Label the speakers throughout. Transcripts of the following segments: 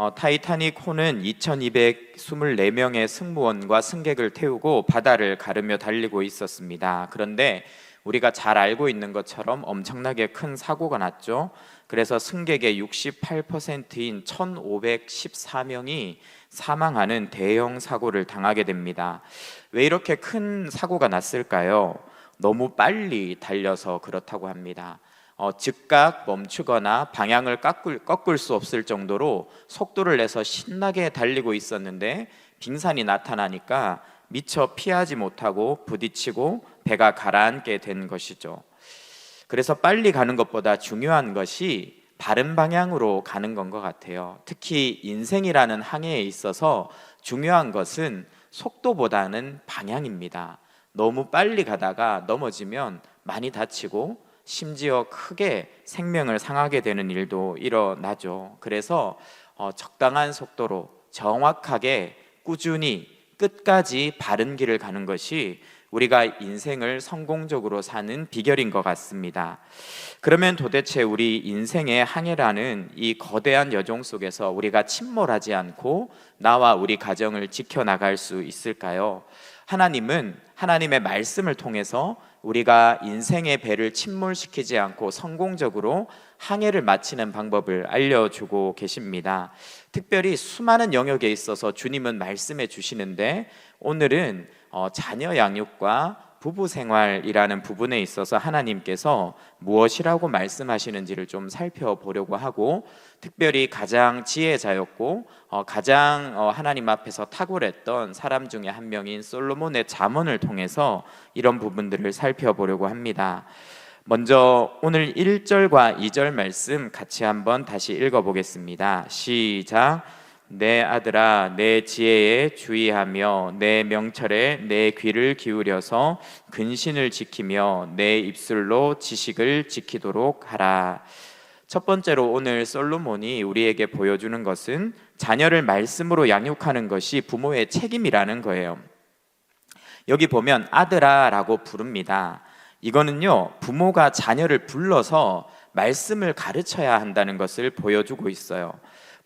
Speaker 1: 타이타닉호는 2224명의 승무원과 승객을 태우고 바다를 가르며 달리고 있었습니다. 그런데 우리가 잘 알고 있는 것처럼 엄청나게 큰 사고가 났죠. 그래서 승객의 68%인 1514명이 사망하는 대형 사고를 당하게 됩니다. 왜 이렇게 큰 사고가 났을까요? 너무 빨리 달려서 그렇다고 합니다. 즉각 멈추거나 방향을 꺾을 수 없을 정도로 속도를 내서 신나게 달리고 있었는데 빙산이 나타나니까 미처 피하지 못하고 부딪히고 배가 가라앉게 된 것이죠. 그래서 빨리 가는 것보다 중요한 것이 바른 방향으로 가는 건 것 같아요. 특히 인생이라는 항해에 있어서 중요한 것은 속도보다는 방향입니다. 너무 빨리 가다가 넘어지면 많이 다치고 심지어 크게 생명을 상하게 되는 일도 일어나죠. 그래서 적당한 속도로 정확하게 꾸준히 끝까지 바른 길을 가는 것이 우리가 인생을 성공적으로 사는 비결인 것 같습니다. 그러면 도대체 우리 인생의 항해라는 이 거대한 여정 속에서 우리가 침몰하지 않고 나와 우리 가정을 지켜나갈 수 있을까요? 하나님은 하나님의 말씀을 통해서 우리가 인생의 배를 침몰시키지 않고 성공적으로 항해를 마치는 방법을 알려주고 계십니다. 특별히 수많은 영역에 있어서 주님은 말씀해 주시는데 오늘은 자녀 양육과 부부 생활이라는 부분에 있어서 하나님께서 무엇이라고 말씀하시는지를 좀 살펴보려고 하고, 특별히 가장 지혜자였고 가장 하나님 앞에서 탁월했던 사람 중에 한 명인 솔로몬의 잠언을 통해서 이런 부분들을 살펴보려고 합니다. 먼저 오늘 1절과 2절 말씀 같이 한번 다시 읽어보겠습니다. 시작. 내 아들아, 내 지혜에 주의하며 내 명철에 내 귀를 기울여서 근신을 지키며 내 입술로 지식을 지키도록 하라. 첫 번째로 오늘 솔로몬이 우리에게 보여주는 것은 자녀를 말씀으로 양육하는 것이 부모의 책임이라는 거예요. 여기 보면 아들아 라고 부릅니다. 이거는요, 부모가 자녀를 불러서 말씀을 가르쳐야 한다는 것을 보여주고 있어요.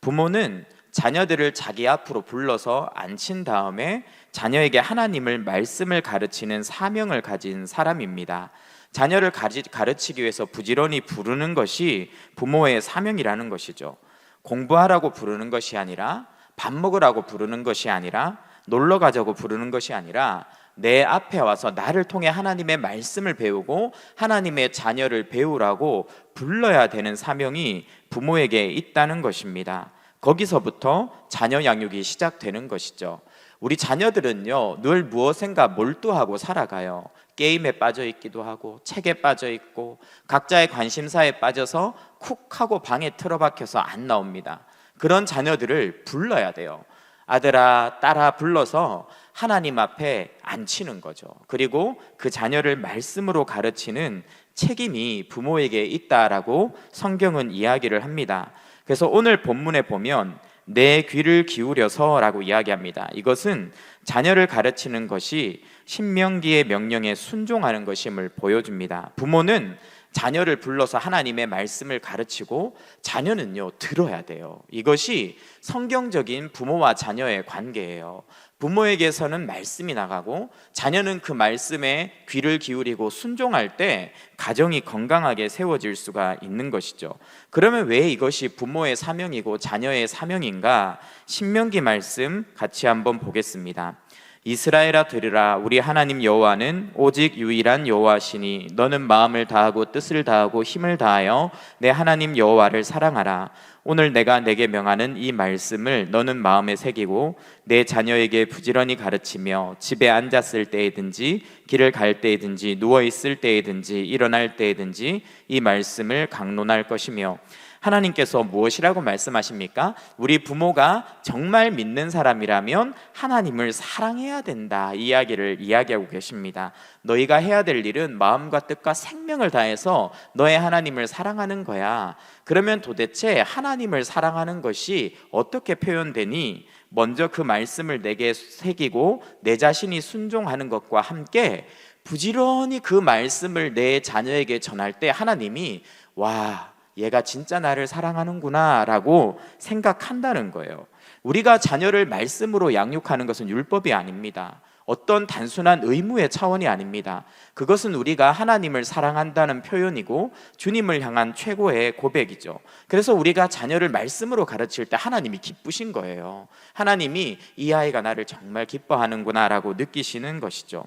Speaker 1: 부모는 자녀들을 자기 앞으로 불러서 앉힌 다음에 자녀에게 하나님을 말씀을 가르치는 사명을 가진 사람입니다. 자녀를 가르치기 위해서 부지런히 부르는 것이 부모의 사명이라는 것이죠. 공부하라고 부르는 것이 아니라, 밥 먹으라고 부르는 것이 아니라, 놀러 가자고 부르는 것이 아니라 내 앞에 와서 나를 통해 하나님의 말씀을 배우고 하나님의 자녀를 배우라고 불러야 되는 사명이 부모에게 있다는 것입니다. 거기서부터 자녀 양육이 시작되는 것이죠. 우리 자녀들은요, 늘 무엇인가 몰두하고 살아가요. 게임에 빠져 있기도 하고 책에 빠져 있고 각자의 관심사에 빠져서 쿡 하고 방에 틀어박혀서 안 나옵니다. 그런 자녀들을 불러야 돼요. 아들아, 딸아 불러서 하나님 앞에 앉히는 거죠. 그리고 그 자녀를 말씀으로 가르치는 책임이 부모에게 있다라고 성경은 이야기를 합니다. 그래서 오늘 본문에 보면 내 귀를 기울여서 라고 이야기합니다. 이것은 자녀를 가르치는 것이 신명기의 명령에 순종하는 것임을 보여줍니다. 부모는 자녀를 불러서 하나님의 말씀을 가르치고 자녀는요, 들어야 돼요. 이것이 성경적인 부모와 자녀의 관계예요. 부모에게서는 말씀이 나가고 자녀는 그 말씀에 귀를 기울이고 순종할 때 가정이 건강하게 세워질 수가 있는 것이죠. 그러면 왜 이것이 부모의 사명이고 자녀의 사명인가? 신명기 말씀 같이 한번 보겠습니다. 이스라엘아 들으라. 우리 하나님 여호와는 오직 유일한 여호와시니 너는 마음을 다하고 뜻을 다하고 힘을 다하여 내 하나님 여호와를 사랑하라. 오늘 내가 내게 명하는 이 말씀을 너는 마음에 새기고 내 자녀에게 부지런히 가르치며 집에 앉았을 때이든지 길을 갈 때이든지 누워 있을 때이든지 일어날 때이든지 이 말씀을 강론할 것이며. 하나님께서 무엇이라고 말씀하십니까? 우리 부모가 정말 믿는 사람이라면 하나님을 사랑해야 된다, 이 이야기를 이야기하고 계십니다. 너희가 해야 될 일은 마음과 뜻과 생명을 다해서 너의 하나님을 사랑하는 거야. 그러면 도대체 하나님을 사랑하는 것이 어떻게 표현되니? 먼저 그 말씀을 내게 새기고 내 자신이 순종하는 것과 함께 부지런히 그 말씀을 내 자녀에게 전할 때 하나님이 와, 얘가 진짜 나를 사랑하는구나 라고 생각한다는 거예요. 우리가 자녀를 말씀으로 양육하는 것은 율법이 아닙니다. 어떤 단순한 의무의 차원이 아닙니다. 그것은 우리가 하나님을 사랑한다는 표현이고 주님을 향한 최고의 고백이죠. 그래서 우리가 자녀를 말씀으로 가르칠 때 하나님이 기쁘신 거예요. 하나님이 이 아이가 나를 정말 기뻐하는구나 라고 느끼시는 것이죠.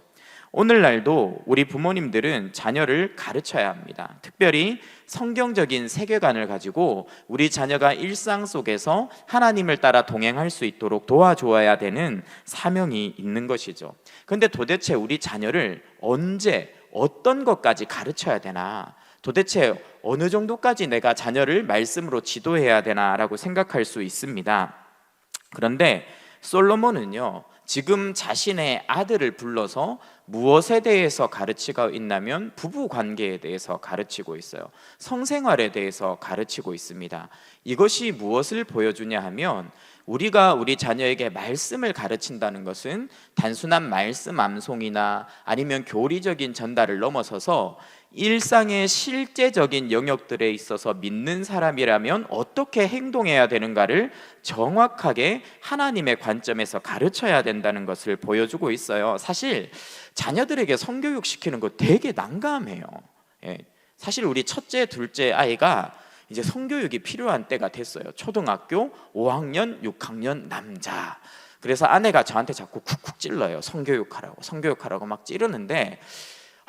Speaker 1: 오늘날도 우리 부모님들은 자녀를 가르쳐야 합니다. 특별히 성경적인 세계관을 가지고 우리 자녀가 일상 속에서 하나님을 따라 동행할 수 있도록 도와줘야 되는 사명이 있는 것이죠. 그런데 도대체 우리 자녀를 언제 어떤 것까지 가르쳐야 되나, 도대체 어느 정도까지 내가 자녀를 말씀으로 지도해야 되나라고 생각할 수 있습니다. 그런데 솔로몬은요, 지금 자신의 아들을 불러서 무엇에 대해서 가르치고 있냐면 부부 관계에 대해서 가르치고 있어요. 성생활에 대해서 가르치고 있습니다. 이것이 무엇을 보여주냐 하면, 우리가 우리 자녀에게 말씀을 가르친다는 것은 단순한 말씀 암송이나 아니면 교리적인 전달을 넘어서서 일상의 실제적인 영역들에 있어서 믿는 사람이라면 어떻게 행동해야 되는가를 정확하게 하나님의 관점에서 가르쳐야 된다는 것을 보여주고 있어요. 사실 자녀들에게 성교육 시키는 거 되게 난감해요. 사실 우리 첫째, 둘째 아이가 이제 성교육이 필요한 때가 됐어요. 초등학교 5학년, 6학년 남자. 그래서 아내가 저한테 자꾸 쿡쿡 찔러요. 성교육하라고 막 찌르는데,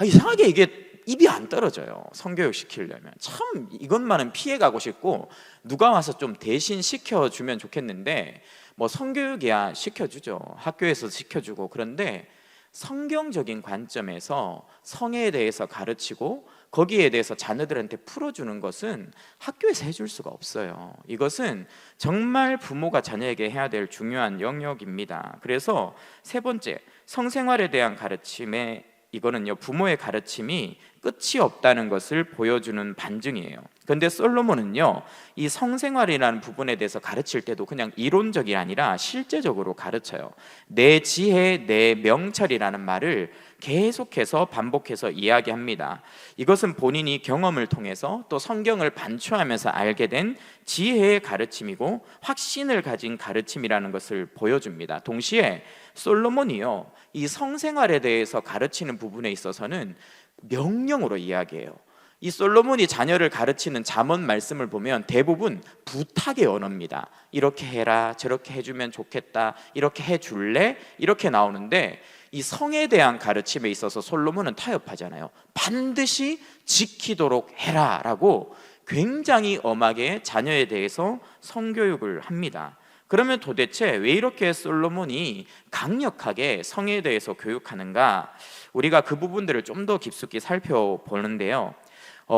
Speaker 1: 이상하게 이게 입이 안 떨어져요. 성교육 시키려면 참 이것만은 피해가고 싶고, 누가 와서 좀 대신 시켜주면 좋겠는데, 뭐 성교육이야 시켜주죠. 학교에서 시켜주고. 그런데 성경적인 관점에서 성에 대해서 가르치고 거기에 대해서 자녀들한테 풀어주는 것은 학교에서 해줄 수가 없어요. 이것은 정말 부모가 자녀에게 해야 될 중요한 영역입니다. 그래서 세 번째, 성생활에 대한 가르침에, 이거는요, 부모의 가르침이 끝이 없다는 것을 보여주는 반증이에요. 그런데 솔로몬은요, 이 성생활이라는 부분에 대해서 가르칠 때도 그냥 이론적이 아니라 실제적으로 가르쳐요. 내 지혜, 내 명철이라는 말을 계속해서 반복해서 이야기합니다. 이것은 본인이 경험을 통해서 또 성경을 반추하면서 알게 된 지혜의 가르침이고 확신을 가진 가르침이라는 것을 보여줍니다. 동시에 솔로몬이요, 이 성생활에 대해서 가르치는 부분에 있어서는 명령으로 이야기해요. 이 솔로몬이 자녀를 가르치는 잠언 말씀을 보면 대부분 부탁의 언어입니다. 이렇게 해라, 저렇게 해주면 좋겠다, 이렇게 해줄래? 이렇게 나오는데, 이 성에 대한 가르침에 있어서 솔로몬은 타협하잖아요. 반드시 지키도록 해라 라고 굉장히 엄하게 자녀에 대해서 성교육을 합니다. 그러면 도대체 왜 이렇게 솔로몬이 강력하게 성에 대해서 교육하는가? 우리가 그 부분들을 좀 더 깊숙이 살펴보는데요,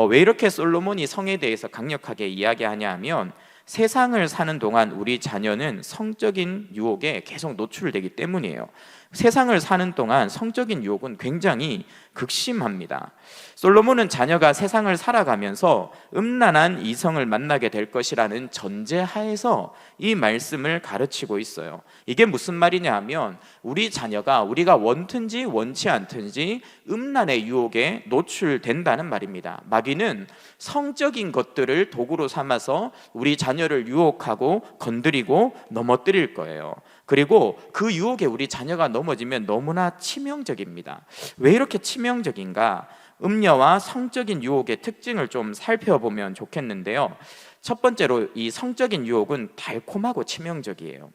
Speaker 1: 왜 이렇게 솔로몬이 성에 대해서 강력하게 이야기하냐 하면, 세상을 사는 동안 우리 자녀는 성적인 유혹에 계속 노출되기 때문이에요. 세상을 사는 동안 성적인 유혹은 굉장히 극심합니다. 솔로몬은 자녀가 세상을 살아가면서 음란한 이성을 만나게 될 것이라는 전제하에서 이 말씀을 가르치고 있어요. 이게 무슨 말이냐 하면, 우리 자녀가 우리가 원든지 원치 않든지 음란의 유혹에 노출된다는 말입니다. 마귀는 성적인 것들을 도구로 삼아서 우리 자녀를 유혹하고 건드리고 넘어뜨릴 거예요. 그리고 그 유혹에 우리 자녀가 넘어지면 너무나 치명적입니다. 왜 이렇게 치명적인가? 음녀와 성적인 유혹의 특징을 좀 살펴보면 좋겠는데요, 첫 번째로 이 성적인 유혹은 달콤하고 치명적이에요.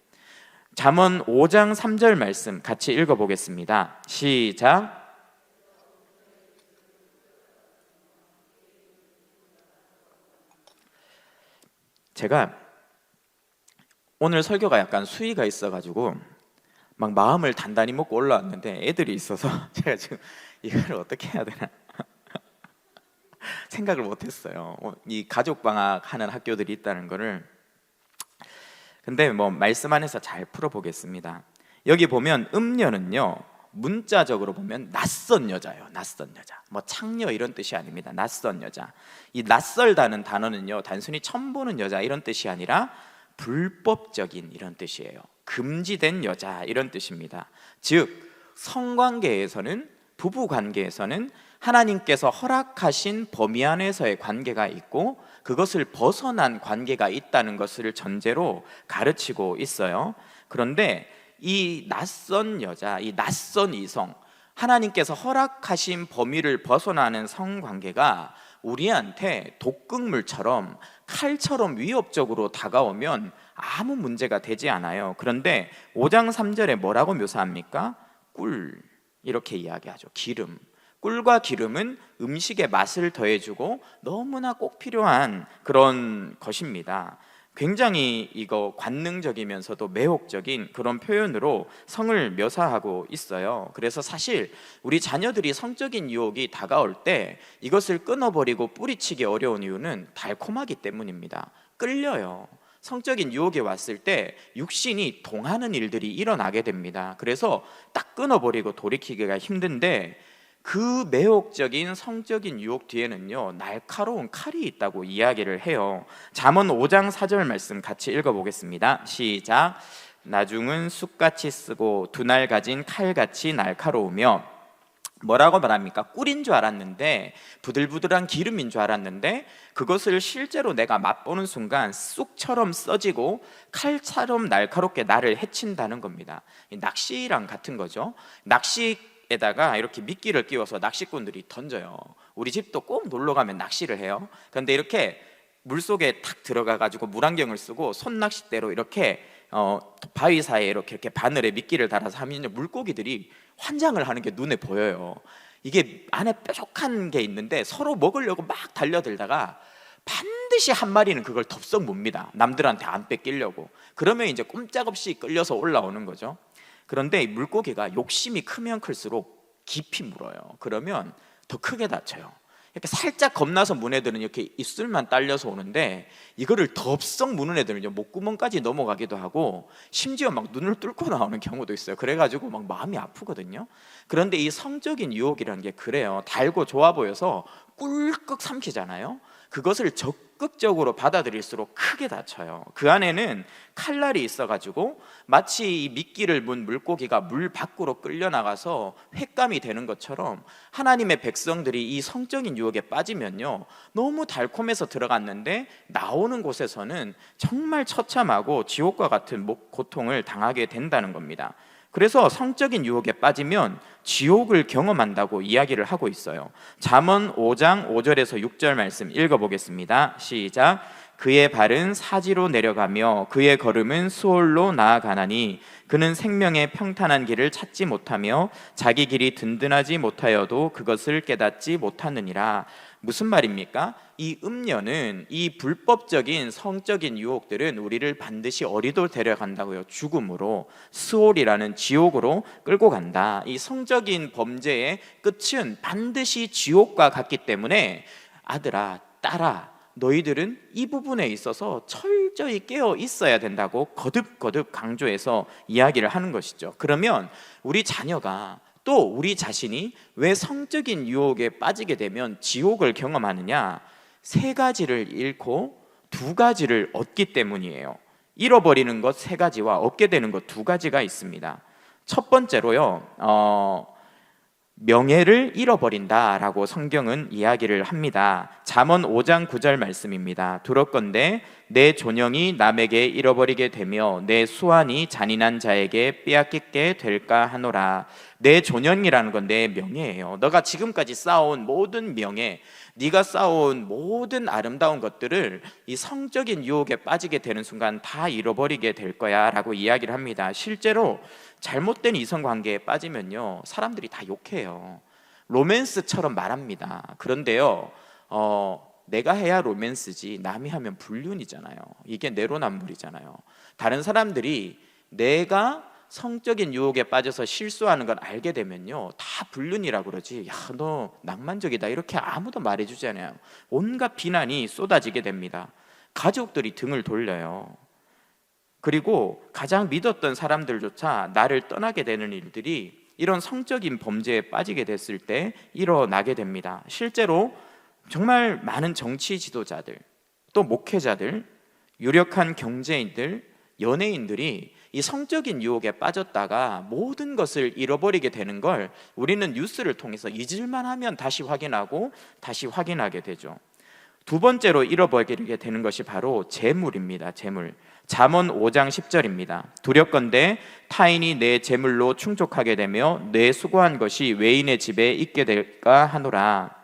Speaker 1: 잠언 5장 3절 말씀 같이 읽어보겠습니다. 시작. 제가 오늘 설교가 약간 수위가 있어가지고 막 마음을 단단히 먹고 올라왔는데 애들이 있어서 제가 지금 이걸 어떻게 해야 되나 생각을 못했어요. 이 가족방학 하는 학교들이 있다는 거를. 근데 뭐 말씀 안에서 잘 풀어보겠습니다. 여기 보면 음녀는요, 문자적으로 보면 낯선 여자예요. 낯선 여자, 뭐 창녀 이런 뜻이 아닙니다. 낯선 여자. 이 낯설다는 단어는요, 단순히 처음 보는 여자 이런 뜻이 아니라 불법적인 이런 뜻이에요. 금지된 여자 이런 뜻입니다. 즉 성관계에서는 부부 관계에서는 하나님께서 허락하신 범위 안에서의 관계가 있고 그것을 벗어난 관계가 있다는 것을 전제로 가르치고 있어요. 그런데 이 낯선 여자, 이 낯선 이성, 하나님께서 허락하신 범위를 벗어나는 성관계가 우리한테 독극물처럼 칼처럼 위협적으로 다가오면 아무 문제가 되지 않아요. 그런데 5장 3절에 뭐라고 묘사합니까? 꿀, 이렇게 이야기하죠. 기름. 꿀과 기름은 음식의 맛을 더해주고 너무나 꼭 필요한 그런 것입니다. 굉장히 이거 관능적이면서도 매혹적인 그런 표현으로 성을 묘사하고 있어요. 그래서 사실 우리 자녀들이 성적인 유혹이 다가올 때 이것을 끊어버리고 뿌리치기 어려운 이유는 달콤하기 때문입니다. 끌려요. 성적인 유혹이 왔을 때 육신이 동하는 일들이 일어나게 됩니다. 그래서 딱 끊어버리고 돌이키기가 힘든데 그 매혹적인 성적인 유혹 뒤에는요 날카로운 칼이 있다고 이야기를 해요. 잠언 5장 4절 말씀 같이 읽어보겠습니다. 시작. 나중은 쑥같이 쓰고 두 날 가진 칼같이 날카로우며, 뭐라고 말합니까? 꿀인 줄 알았는데, 부들부들한 기름인 줄 알았는데 그것을 실제로 내가 맛보는 순간 쑥처럼 써지고 칼처럼 날카롭게 나를 해친다는 겁니다. 낚시랑 같은 거죠. 낚시에다가 이렇게 미끼를 끼워서 낚시꾼들이 던져요. 우리 집도 꼭 놀러 가면 낚시를 해요. 그런데 이렇게 물속에 탁 들어가 가지고 물안경을 쓰고 손낚싯대로 이렇게 바위 사이에 이렇게 바늘에 미끼를 달아서 하면 물고기들이 환장을 하는 게 눈에 보여요. 이게 안에 뾰족한 게 있는데 서로 먹으려고 막 달려들다가 반드시 한 마리는 그걸 덥석 뭅니다. 남들한테 안 뺏기려고. 그러면 이제 꼼짝없이 끌려서 올라오는 거죠. 그런데 이 물고기가 욕심이 크면 클수록 깊이 물어요. 그러면 더 크게 다쳐요. 이렇게 살짝 겁나서 문 애들은 이렇게 입술만 딸려서 오는데 이거를 덥석 무는 애들은 목구멍까지 넘어가기도 하고 심지어 막 눈을 뚫고 나오는 경우도 있어요. 그래가지고 막 마음이 아프거든요. 그런데 이 성적인 유혹이라는 게 그래요. 달고 좋아 보여서 꿀꺽 삼키잖아요. 그것을 적극적으로 받아들일수록 크게 다쳐요. 그 안에는 칼날이 있어가지고 마치 이 미끼를 문 물고기가 물 밖으로 끌려나가서 횟감이 되는 것처럼 하나님의 백성들이 이 성적인 유혹에 빠지면요 너무 달콤해서 들어갔는데 나오는 곳에서는 정말 처참하고 지옥과 같은 고통을 당하게 된다는 겁니다. 그래서 성적인 유혹에 빠지면 지옥을 경험한다고 이야기를 하고 있어요. 잠언 5장 5절에서 6절 말씀 읽어보겠습니다. 시작. 그의 발은 사지로 내려가며 그의 걸음은 수월로 나아가나니 그는 생명의 평탄한 길을 찾지 못하며 자기 길이 든든하지 못하여도 그것을 깨닫지 못하느니라. 무슨 말입니까? 이 음녀는, 이 불법적인 성적인 유혹들은 우리를 반드시 어디로 데려간다고요? 죽음으로, 스올이라는 지옥으로 끌고 간다. 이 성적인 범죄의 끝은 반드시 지옥과 같기 때문에 아들아, 딸아, 너희들은 이 부분에 있어서 철저히 깨어 있어야 된다고 거듭거듭 강조해서 이야기를 하는 것이죠. 그러면 우리 자녀가 또 우리 자신이 왜 성적인 유혹에 빠지게 되면 지옥을 경험하느냐? 세 가지를 잃고 두 가지를 얻기 때문이에요. 잃어버리는 것 세 가지와 얻게 되는 것 두 가지가 있습니다. 첫 번째로요, 명예를 잃어버린다라고 성경은 이야기를 합니다. 잠언 5장 9절 말씀입니다. 두렵건대 내 존영이 남에게 잃어버리게 되며 내 수완이 잔인한 자에게 빼앗기게 될까 하노라. 내 존영이라는 건 내 명예예요. 너가 지금까지 쌓아온 모든 명예, 네가 쌓아온 모든 아름다운 것들을 이 성적인 유혹에 빠지게 되는 순간 다 잃어버리게 될 거야 라고 이야기를 합니다. 실제로 잘못된 이성관계에 빠지면요 사람들이 다 욕해요. 로맨스처럼 말합니다. 그런데요 내가 해야 로맨스지 남이 하면 불륜이잖아요. 이게 내로남불이잖아요. 다른 사람들이 내가 성적인 유혹에 빠져서 실수하는 걸 알게 되면요 다 불륜이라고 그러지, 야 너 낭만적이다 이렇게 아무도 말해주지 않아요. 온갖 비난이 쏟아지게 됩니다. 가족들이 등을 돌려요. 그리고 가장 믿었던 사람들조차 나를 떠나게 되는 일들이 이런 성적인 범죄에 빠지게 됐을 때 일어나게 됩니다. 실제로 정말 많은 정치 지도자들, 또 목회자들, 유력한 경제인들, 연예인들이 이 성적인 유혹에 빠졌다가 모든 것을 잃어버리게 되는 걸 우리는 뉴스를 통해서 잊을만 하면 다시 확인하고 다시 확인하게 되죠. 두 번째로 잃어버리게 되는 것이 바로 재물입니다. 재물. 잠언 5장 10절입니다. 두렵건대 타인이 내 재물로 충족하게 되며 내 수고한 것이 외인의 집에 있게 될까 하노라.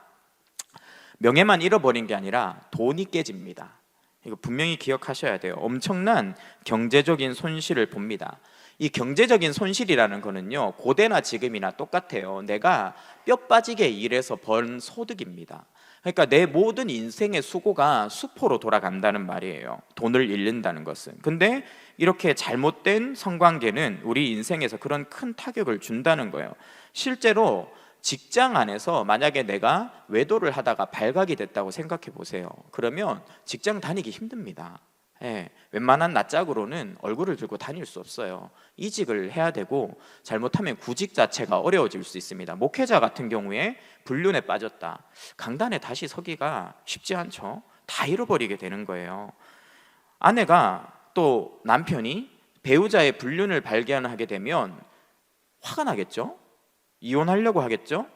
Speaker 1: 명예만 잃어버린 게 아니라 돈이 깨집니다. 이거 분명히 기억하셔야 돼요. 엄청난 경제적인 손실을 봅니다. 이 경제적인 손실이라는 거는요, 고대나 지금이나 똑같아요. 내가 뼈 빠지게 일해서 번 소득입니다. 그러니까 내 모든 인생의 수고가 수포로 돌아간다는 말이에요. 돈을 잃는다는 것은. 근데 이렇게 잘못된 성관계는 우리 인생에서 그런 큰 타격을 준다는 거예요. 실제로 직장 안에서 만약에 내가 외도를 하다가 발각이 됐다고 생각해 보세요. 그러면 직장 다니기 힘듭니다. 웬만한 낯짝으로는 얼굴을 들고 다닐 수 없어요. 이직을 해야 되고 잘못하면 구직 자체가 어려워질 수 있습니다. 목회자 같은 경우에 불륜에 빠졌다, 강단에 다시 서기가 쉽지 않죠. 다 잃어버리게 되는 거예요. 아내가 또 남편이 배우자의 불륜을 발견하게 되면 화가 나겠죠. 이혼하려고 하겠죠.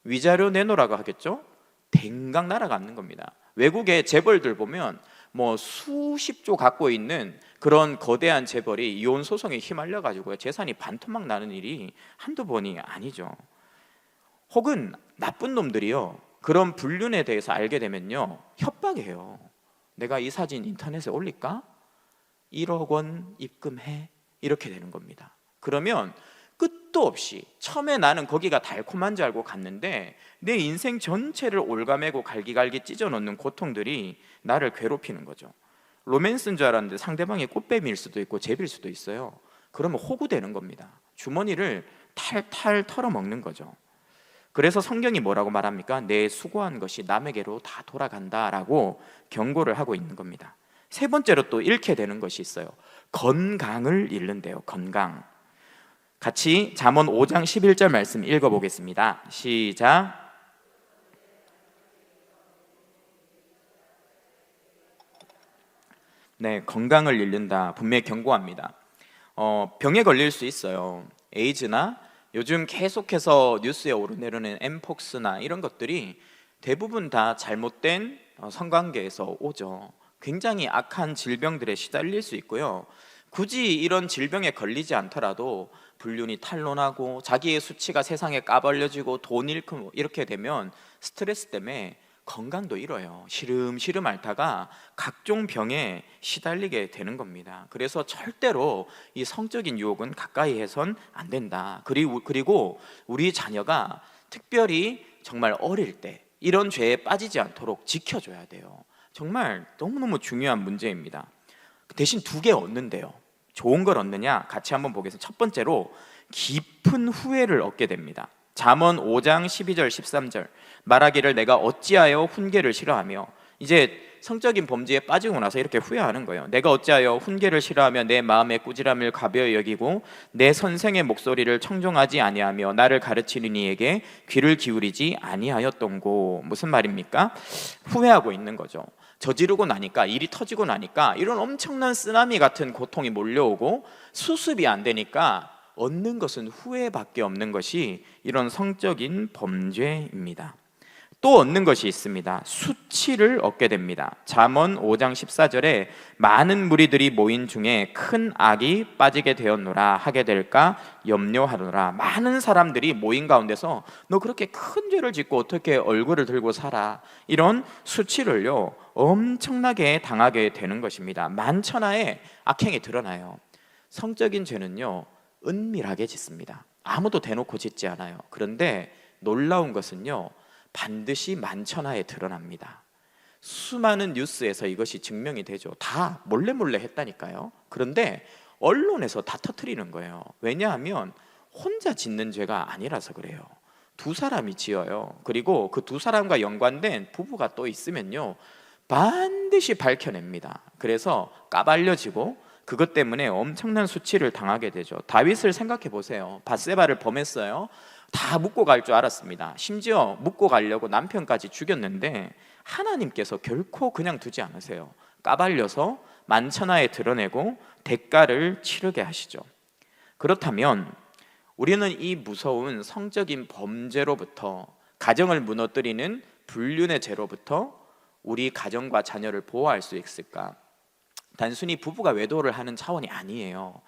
Speaker 1: 위자료 내놓으라고 하겠죠. 댕강 날아가는 겁니다. 외국의 재벌들 보면 뭐 수십조 갖고 있는 그런 거대한 재벌이 이혼 소송에 휘말려 가지고 재산이 반토막 나는 일이 한두 번이 아니죠. 혹은 나쁜 놈들이요, 그런 불륜에 대해서 알게 되면요, 협박해요. 내가 이 사진 인터넷에 올릴까? 1억 원 입금해. 이렇게 되는 겁니다. 그러면 끝도 없이 처음에 나는 거기가 달콤한 줄 알고 갔는데 내 인생 전체를 올가매고 갈기갈기 찢어놓는 고통들이 나를 괴롭히는 거죠. 로맨스인 줄 알았는데 상대방이 꽃뱀일 수도 있고 제비일 수도 있어요. 그러면 호구되는 겁니다. 주머니를 탈탈 털어먹는 거죠. 그래서 성경이 뭐라고 말합니까? 내 수고한 것이 남에게로 다 돌아간다라고 경고를 하고 있는 겁니다. 세 번째로 또 잃게 되는 것이 있어요. 건강을 잃는데요. 건강. 같이 잠언 5장 11절 말씀 읽어보겠습니다. 시작. 네, 건강을 잃는다. 분명히 경고합니다. 병에 걸릴 수 있어요. 에이즈나 요즘 계속해서 뉴스에 오르내리는 엠폭스나 이런 것들이 대부분 다 잘못된 성관계에서 오죠. 굉장히 악한 질병들에 시달릴 수 있고요. 굳이 이런 질병에 걸리지 않더라도 불륜이 탄로나고 자기의 수치가 세상에 까발려지고 돈 잃고 이렇게 되면 스트레스 때문에 건강도 잃어요. 시름시름 앓다가 각종 병에 시달리게 되는 겁니다. 그래서 절대로 이 성적인 유혹은 가까이 해선 안 된다. 그리고 우리 자녀가 특별히 정말 어릴 때 이런 죄에 빠지지 않도록 지켜줘야 돼요. 정말 너무너무 중요한 문제입니다. 대신 두 개 얻는데요. 좋은 걸 얻느냐? 같이 한번 보겠습니다. 첫 번째로 깊은 후회를 얻게 됩니다. 잠언 5장 12절 13절 말하기를 내가 어찌하여 훈계를 싫어하며, 이제 성적인 범죄에 빠지고 나서 이렇게 후회하는 거예요. 내가 어찌하여 훈계를 싫어하며 내 마음의 꾸지람을 가벼이 여기고 내 선생의 목소리를 청종하지 아니하며 나를 가르치는 이에게 귀를 기울이지 아니하였던고. 무슨 말입니까? 후회하고 있는 거죠. 저지르고 나니까, 일이 터지고 나니까 이런 엄청난 쓰나미 같은 고통이 몰려오고 수습이 안 되니까 얻는 것은 후회밖에 없는 것이 이런 성적인 범죄입니다. 또 얻는 것이 있습니다. 수치를 얻게 됩니다. 잠언 5장 14절에 많은 무리들이 모인 중에 큰 악이 빠지게 되었노라. 하게 될까 염려하노라. 많은 사람들이 모인 가운데서 너 그렇게 큰 죄를 짓고 어떻게 얼굴을 들고 살아, 이런 수치를요 엄청나게 당하게 되는 것입니다. 만천하에 악행이 드러나요. 성적인 죄는요 은밀하게 짓습니다. 아무도 대놓고 짓지 않아요. 그런데 놀라운 것은요 반드시 만천하에 드러납니다. 수많은 뉴스에서 이것이 증명이 되죠. 다 몰래 했다니까요. 그런데 언론에서 다 터뜨리는 거예요. 왜냐하면 혼자 짓는 죄가 아니라서 그래요. 두 사람이 지어요. 그리고 그 두 사람과 연관된 부부가 또 있으면요 반드시 밝혀냅니다. 그래서 까발려지고 그것 때문에 엄청난 수치를 당하게 되죠. 다윗을 생각해 보세요. 밧세바를 범했어요. 다 묻고 갈 줄 알았습니다. 심지어 묻고 가려고 남편까지 죽였는데 하나님께서 결코 그냥 두지 않으세요. 까발려서 만천하에 드러내고 대가를 치르게 하시죠. 그렇다면 우리는 이 무서운 성적인 범죄로부터, 가정을 무너뜨리는 불륜의 죄로부터 우리 가정과 자녀를 보호할 수 있을까? 단순히 부부가 외도를 하는 차원이 아니에요.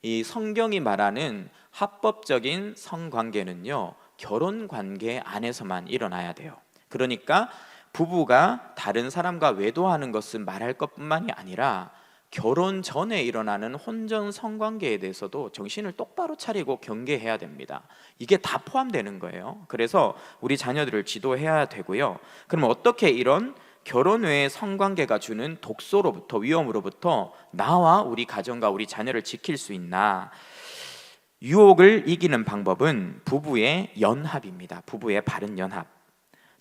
Speaker 1: 이 성경이 말하는 합법적인 성관계는요, 결혼 관계 안에서만 일어나야 돼요. 그러니까 부부가 다른 사람과 외도하는 것은 말할 것뿐만이 아니라 결혼 전에 일어나는 혼전 성관계에 대해서도 정신을 똑바로 차리고 경계해야 됩니다. 이게 다 포함되는 거예요. 그래서 우리 자녀들을 지도해야 되고요. 그럼 어떻게 이런 결혼 외의 성관계가 주는 독소로부터, 위험으로부터 나와 우리 가정과 우리 자녀를 지킬 수 있나? 유혹을 이기는 방법은 부부의 연합입니다. 부부의 바른 연합.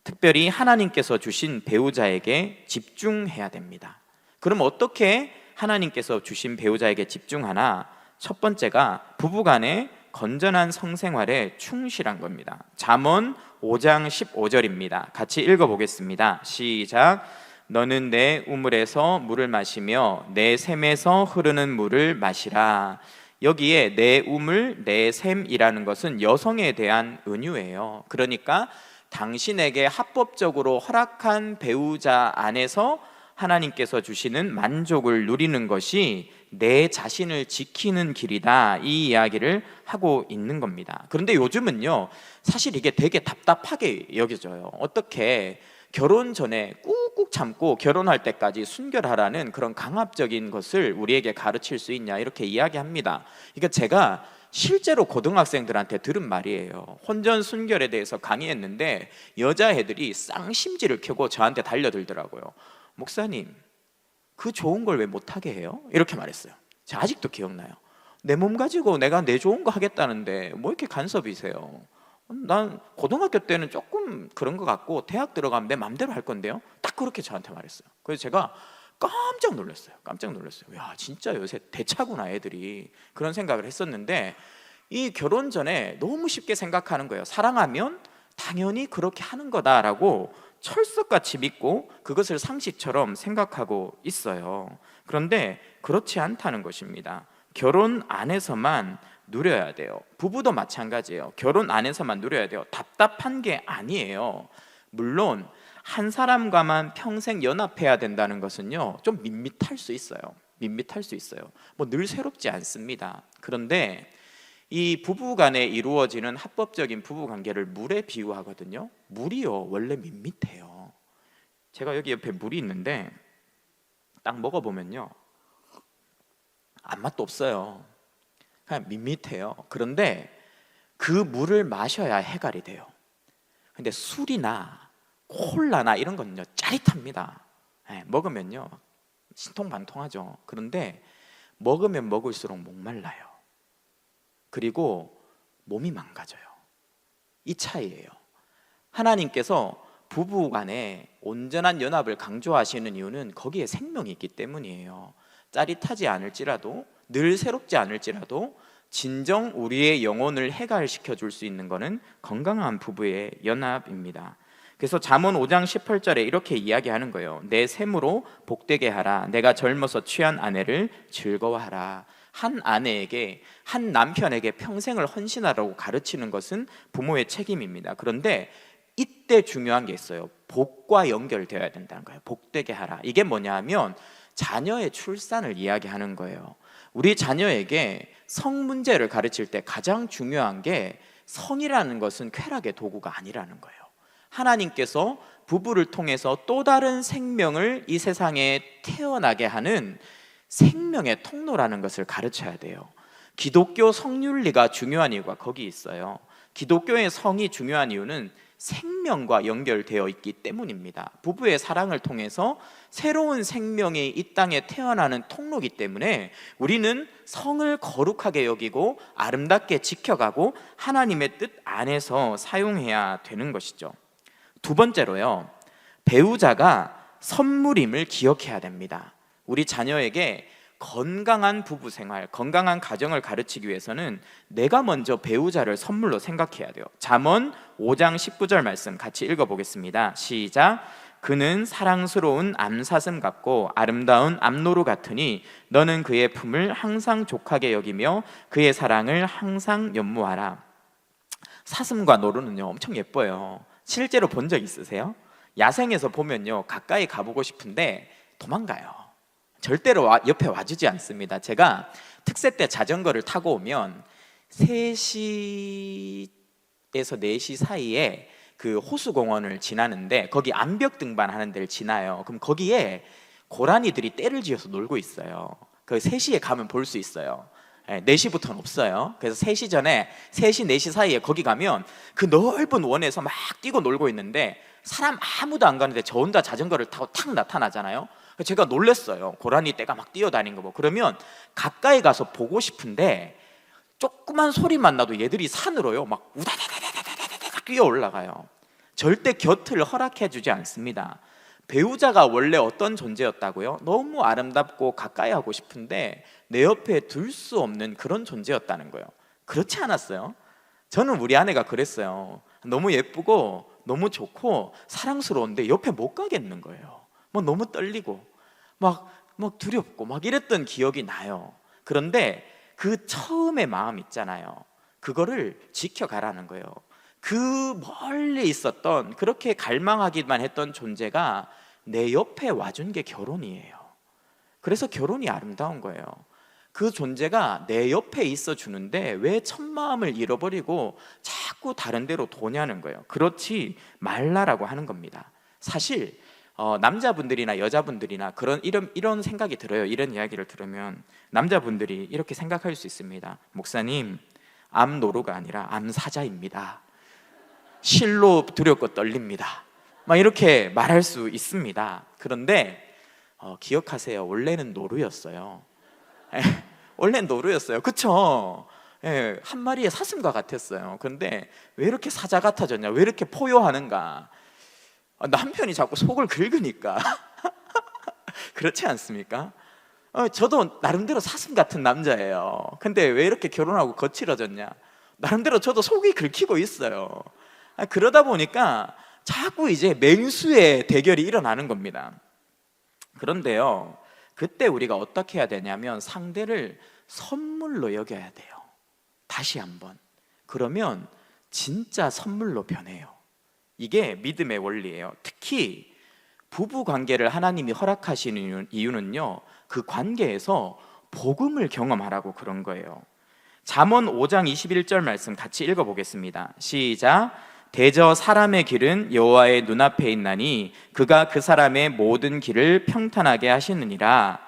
Speaker 1: 특별히 하나님께서 주신 배우자에게 집중해야 됩니다. 그럼 어떻게 하나님께서 주신 배우자에게 집중하나? 첫 번째가 부부간의 건전한 성생활에 충실한 겁니다. 잠언 5장 15절입니다. 같이 읽어보겠습니다. 시작. 너는 내 우물에서 물을 마시며 내 샘에서 흐르는 물을 마시라. 여기에 내 우물, 내 샘이라는 것은 여성에 대한 은유예요. 그러니까 당신에게 합법적으로 허락한 배우자 안에서 하나님께서 주시는 만족을 누리는 것이 내 자신을 지키는 길이다, 이 이야기를 하고 있는 겁니다. 그런데 요즘은요, 사실 이게 되게 답답하게 여겨져요. 어떻게 결혼 전에 꾹꾹 참고 결혼할 때까지 순결하라는 그런 강압적인 것을 우리에게 가르칠 수 있냐, 이렇게 이야기합니다. 그러니까 제가 실제로 고등학생들한테 들은 말이에요. 혼전 순결에 대해서 강의했는데 여자애들이 쌍심지를 켜고 저한테 달려들더라고요. 목사님, 그 좋은 걸 왜 못하게 해요? 이렇게 말했어요. 제가 아직도 기억나요. 내 몸 가지고 내가 내 좋은 거 하겠다는데 뭐 이렇게 간섭이세요? 난 고등학교 때는 조금 그런 것 같고 대학 들어가면 내 맘대로 할 건데요. 딱 그렇게 저한테 말했어요. 그래서 제가 깜짝 놀랐어요. 야, 진짜 요새 대차구나 애들이. 그런 생각을 했었는데 이 결혼 전에 너무 쉽게 생각하는 거예요. 사랑하면 당연히 그렇게 하는 거다라고 철석같이 믿고 그것을 상식처럼 생각하고 있어요. 그런데 그렇지 않다는 것입니다. 결혼 안에서만 누려야 돼요. 부부도 마찬가지예요. 결혼 안에서만 누려야 돼요. 답답한 게 아니에요. 물론 한 사람과만 평생 연합해야 된다는 것은요, 좀 밋밋할 수 있어요. 뭐 늘 새롭지 않습니다. 그런데 이 부부 간에 이루어지는 합법적인 부부 관계를 물에 비유하거든요. 물이요, 원래 밋밋해요. 제가 여기 옆에 물이 있는데 딱 먹어보면요, 아무 맛도 없어요. 그냥 밋밋해요. 그런데 그 물을 마셔야 해갈이 돼요. 근데 술이나 콜라나 이런 거는요, 짜릿합니다. 먹으면요 신통방통하죠. 그런데 먹으면 먹을수록 목말라요. 그리고 몸이 망가져요. 이 차이예요. 하나님께서 부부 간에 온전한 연합을 강조하시는 이유는 거기에 생명이 있기 때문이에요. 짜릿하지 않을지라도, 늘 새롭지 않을지라도 진정 우리의 영혼을 해갈시켜 줄 수 있는 것은 건강한 부부의 연합입니다. 그래서 잠언 5장 18절에 이렇게 이야기하는 거예요. 내 샘으로 복되게 하라. 내가 젊어서 취한 아내를 즐거워하라. 한 아내에게, 한 남편에게 평생을 헌신하라고 가르치는 것은 부모의 책임입니다. 그런데 이때 중요한 게 있어요. 복과 연결되어야 된다는 거예요. 복되게 하라. 이게 뭐냐 하면 자녀의 출산을 이야기하는 거예요. 우리 자녀에게 성 문제를 가르칠 때 가장 중요한 게 성이라는 것은 쾌락의 도구가 아니라는 거예요. 하나님께서 부부를 통해서 또 다른 생명을 이 세상에 태어나게 하는 생명의 통로라는 것을 가르쳐야 돼요. 기독교 성윤리가 중요한 이유가 거기 있어요. 기독교의 성이 중요한 이유는 생명과 연결되어 있기 때문입니다. 부부의 사랑을 통해서 새로운 생명이 이 땅에 태어나는 통로이기 때문에 우리는 성을 거룩하게 여기고 아름답게 지켜가고 하나님의 뜻 안에서 사용해야 되는 것이죠. 두 번째로요, 배우자가 선물임을 기억해야 됩니다. 우리 자녀에게 건강한 부부 생활, 건강한 가정을 가르치기 위해서는 내가 먼저 배우자를 선물로 생각해야 돼요. 잠언 5장 19절 말씀 같이 읽어보겠습니다. 시작. 그는 사랑스러운 암사슴 같고 아름다운 암노루 같으니 너는 그의 품을 항상 족하게 여기며 그의 사랑을 항상 연모하라. 사슴과 노루는요 엄청 예뻐요. 실제로 본 적 있으세요? 야생에서 보면요 가까이 가보고 싶은데 도망가요. 절대로 옆에 와주지 않습니다. 제가 특세 때 자전거를 타고 오면 3시에서 4시 사이에 그 호수공원을 지나는데 거기 암벽 등반하는 데를 지나요. 그럼 거기에 고라니들이 떼를 지어서 놀고 있어요. 그 3시에 가면 볼 수 있어요. 4시부터는 없어요. 그래서 3시 전에 3시, 4시 사이에 거기 가면 그 넓은 원에서 막 뛰고 놀고 있는데 사람 아무도 안 가는데 저 혼자 자전거를 타고 탁 나타나잖아요. 제가 놀랬어요. 고라니 떼가 막 뛰어다니는 거 보고. 그러면 가까이 가서 보고 싶은데 조그만 소리만 나도 얘들이 산으로요 막 우다다다다다다다 뛰어 올라가요. 절대 곁을 허락해 주지 않습니다. 배우자가 원래 어떤 존재였다고요? 너무 아름답고 가까이 하고 싶은데 내 옆에 둘 수 없는 그런 존재였다는 거예요. 그렇지 않았어요? 저는 우리 아내가 그랬어요. 너무 예쁘고 너무 좋고 사랑스러운데 옆에 못 가겠는 거예요. 뭐 너무 떨리고 막 두렵고 막 이랬던 기억이 나요. 그런데 그 처음의 마음 있잖아요. 그거를 지켜가라는 거예요. 그 멀리 있었던 그렇게 갈망하기만 했던 존재가 내 옆에 와준 게 결혼이에요. 그래서 결혼이 아름다운 거예요. 그 존재가 내 옆에 있어 주는데 왜 첫 마음을 잃어버리고 자꾸 다른 데로 도냐는 거예요. 그렇지 말라라고 하는 겁니다. 사실 남자분들이나 여자분들이나 이런 생각이 들어요. 이런 이야기를 들으면 남자분들이 이렇게 생각할 수 있습니다. 목사님, 암노루가 아니라 암사자입니다. 실로 두렵고 떨립니다. 막 이렇게 말할 수 있습니다. 그런데 기억하세요. 원래는 노루였어요. 원래는 노루였어요. 그쵸? 한 마리의 사슴과 같았어요. 그런데 왜 이렇게 사자 같아졌냐? 왜 이렇게 포효하는가? 남편이 자꾸 속을 긁으니까 그렇지 않습니까? 저도 나름대로 사슴 같은 남자예요. 근데 왜 이렇게 결혼하고 거칠어졌냐? 나름대로 저도 속이 긁히고 있어요. 그러다 보니까 자꾸 이제 맹수의 대결이 일어나는 겁니다. 그런데요, 그때 우리가 어떻게 해야 되냐면 상대를 선물로 여겨야 돼요. 다시 한번. 그러면 진짜 선물로 변해요. 이게 믿음의 원리예요. 특히 부부 관계를 하나님이 허락하시는 이유는요, 그 관계에서 복음을 경험하라고 그런 거예요. 잠언 5장 21절 말씀 같이 읽어보겠습니다. 시작. 대저 사람의 길은 여호와의 눈앞에 있나니 그가 그 사람의 모든 길을 평탄하게 하시느니라.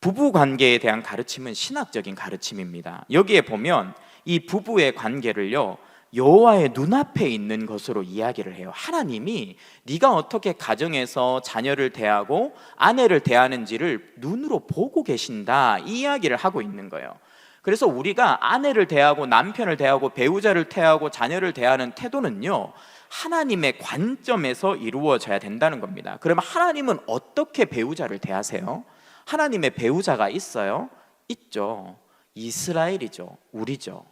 Speaker 1: 부부 관계에 대한 가르침은 신학적인 가르침입니다. 여기에 보면 이 부부의 관계를요, 여호와의 눈앞에 있는 것으로 이야기를 해요. 하나님이 네가 어떻게 가정에서 자녀를 대하고 아내를 대하는지를 눈으로 보고 계신다, 이 이야기를 하고 있는 거예요. 그래서 우리가 아내를 대하고 남편을 대하고 배우자를 대하고 자녀를 대하는 태도는요, 하나님의 관점에서 이루어져야 된다는 겁니다. 그러면 하나님은 어떻게 배우자를 대하세요? 하나님의 배우자가 있어요? 있죠. 이스라엘이죠. 우리죠.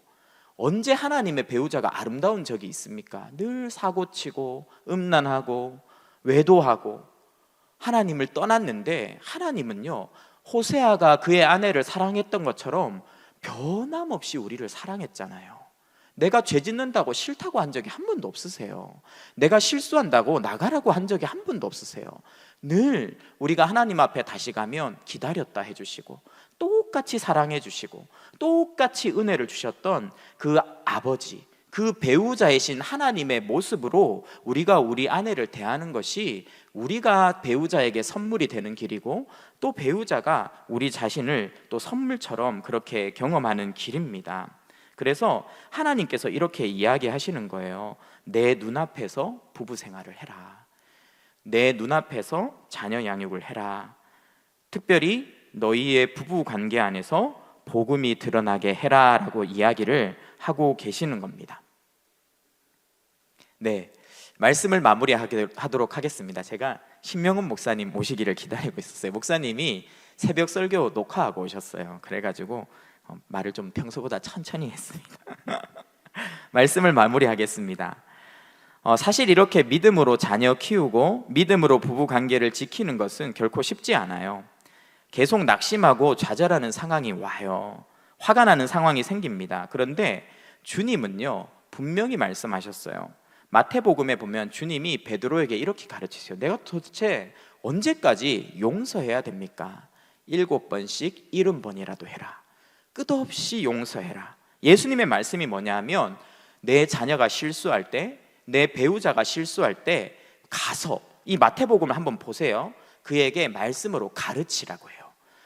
Speaker 1: 언제 하나님의 배우자가 아름다운 적이 있습니까? 늘 사고치고 음란하고 외도하고 하나님을 떠났는데, 하나님은요, 호세아가 그의 아내를 사랑했던 것처럼 변함없이 우리를 사랑했잖아요. 내가 죄 짓는다고 싫다고 한 적이 한 번도 없으세요. 내가 실수한다고 나가라고 한 적이 한 번도 없으세요. 늘 우리가 하나님 앞에 다시 가면 기다렸다 해주시고 똑같이 사랑해 주시고 똑같이 은혜를 주셨던 그 아버지, 그 배우자이신 하나님의 모습으로 우리가 우리 아내를 대하는 것이 우리가 배우자에게 선물이 되는 길이고, 또 배우자가 우리 자신을 또 선물처럼 그렇게 경험하는 길입니다. 그래서 하나님께서 이렇게 이야기하시는 거예요. 내 눈앞에서 부부 생활을 해라. 내 눈앞에서 자녀 양육을 해라. 특별히 너희의 부부 관계 안에서 복음이 드러나게 해라라고 이야기를 하고 계시는 겁니다. 네, 말씀을 마무리하도록 하겠습니다. 제가 신명훈 목사님 모시기를 기다리고 있었어요. 목사님이 새벽 설교 녹화하고 오셨어요. 그래가지고 말을 좀 평소보다 천천히 했습니다. 말씀을 마무리하겠습니다. 사실 이렇게 믿음으로 자녀 키우고 믿음으로 부부 관계를 지키는 것은 결코 쉽지 않아요. 계속 낙심하고 좌절하는 상황이 와요. 화가 나는 상황이 생깁니다. 그런데 주님은요, 분명히 말씀하셨어요. 마태복음에 보면 주님이 베드로에게 이렇게 가르치세요. 내가 도대체 언제까지 용서해야 됩니까? 7번씩 70번이라도 해라. 끝없이 용서해라. 예수님의 말씀이 뭐냐면, 내 자녀가 실수할 때, 내 배우자가 실수할 때 가서 이 마태복음을 한번 보세요. 그에게 말씀으로 가르치라고 해요.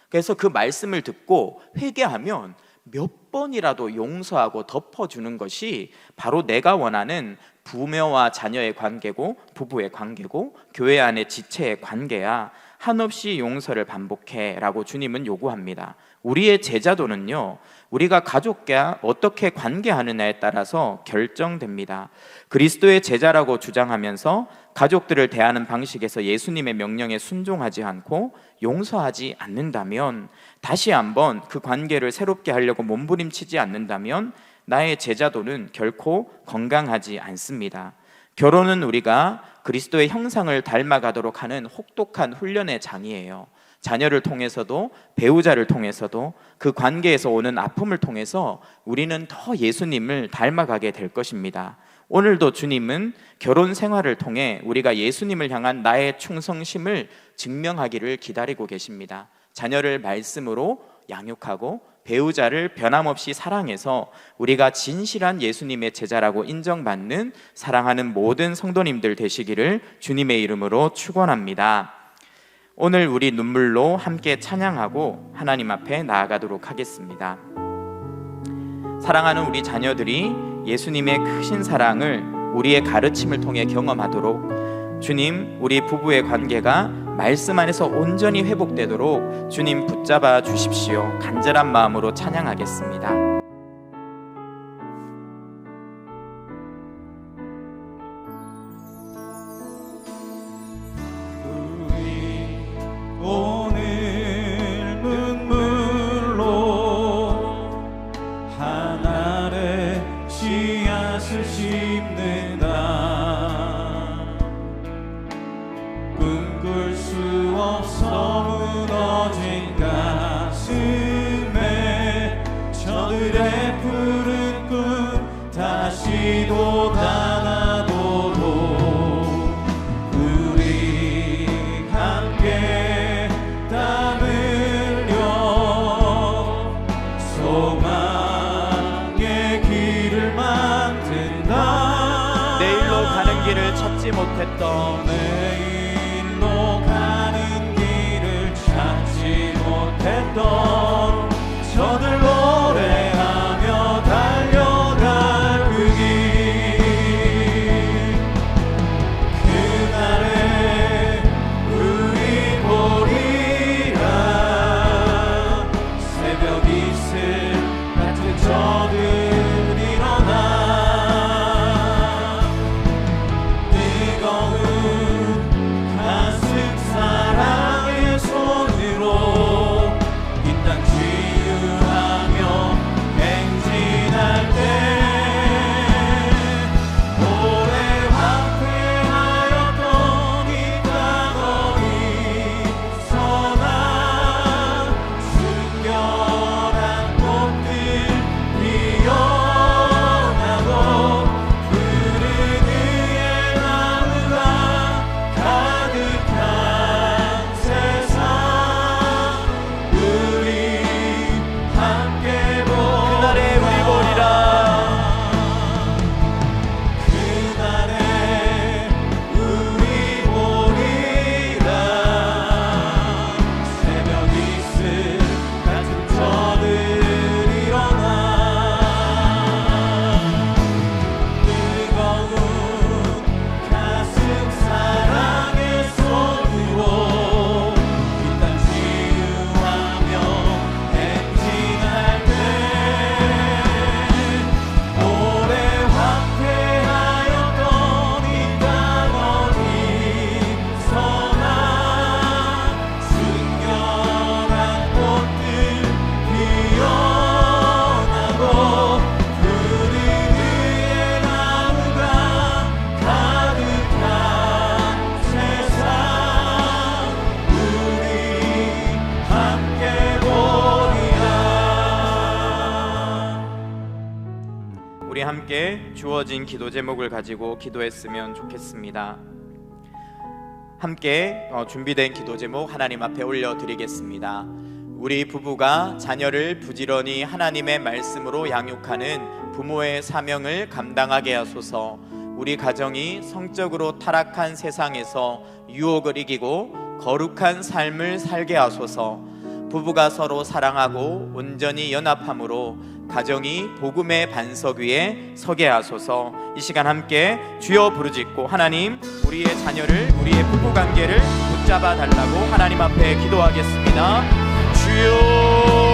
Speaker 1: 그래서 그 말씀을 듣고 회개하면 몇 번이라도 용서하고 덮어주는 것이 바로 내가 원하는 부모와 자녀의 관계고, 부부의 관계고, 교회 안의 지체의 관계야. 한없이 용서를 반복해 라고 주님은 요구합니다. 우리의 제자도는요, 우리가 가족과 어떻게 관계하느냐에 따라서 결정됩니다. 그리스도의 제자라고 주장하면서 가족들을 대하는 방식에서 예수님의 명령에 순종하지 않고 용서하지 않는다면, 다시 한번 그 관계를 새롭게 하려고 몸부림치지 않는다면 나의 제자도는 결코 건강하지 않습니다. 결혼은 우리가 그리스도의 형상을 닮아가도록 하는 혹독한 훈련의 장이에요. 자녀를 통해서도, 배우자를 통해서도, 그 관계에서 오는 아픔을 통해서 우리는 더 예수님을 닮아가게 될 것입니다. 오늘도 주님은 결혼 생활을 통해 우리가 예수님을 향한 나의 충성심을 증명하기를 기다리고 계십니다. 자녀를 말씀으로 양육하고 배우자를 변함없이 사랑해서 우리가 진실한 예수님의 제자라고 인정받는, 사랑하는 모든 성도님들 되시기를 주님의 이름으로 축원합니다. 오늘 우리 눈물로 함께 찬양하고 하나님 앞에 나아가도록 하겠습니다. 사랑하는 우리 자녀들이 예수님의 크신 사랑을 우리의 가르침을 통해 경험하도록, 주님, 우리 부부의 관계가 말씀 안에서 온전히 회복되도록 주님 붙잡아 주십시오. 간절한 마음으로 찬양하겠습니다.
Speaker 2: 오늘 눈물로 하늘의 씨앗을 심는다. 꿈꿀 수 없어 무너진 가슴에 저들의 푸른 꿈 다시 돋아나도록 우리 함께 땀 흘려 소망의 길을 만든다.
Speaker 1: 내일로 가는 길을 찾지 못했던,
Speaker 2: 내일로 가는 길을 찾지 못했던 저들 노래하며 달려갈 그 길, 그날에 우리 보리라. 새벽 이슬 같은 저들 일어나 뜨거운
Speaker 1: 함께 주어진 기도 제목을 가지고 기도했으면 좋겠습니다. 함께 준비된 기도 제목 하나님 앞에 올려드리겠습니다. 우리 부부가 자녀를 부지런히 하나님의 말씀으로 양육하는 부모의 사명을 감당하게 하소서. 우리 가정이 성적으로 타락한 세상에서 유혹을 이기고 거룩한 삶을 살게 하소서. 부부가 서로 사랑하고 온전히 연합함으로 가정이 복음의 반석 위에 서게 하소서. 이 시간 함께 주여 부르짖고 하나님, 우리의 자녀를, 우리의 부부관계를 붙잡아 달라고 하나님 앞에 기도하겠습니다. 주여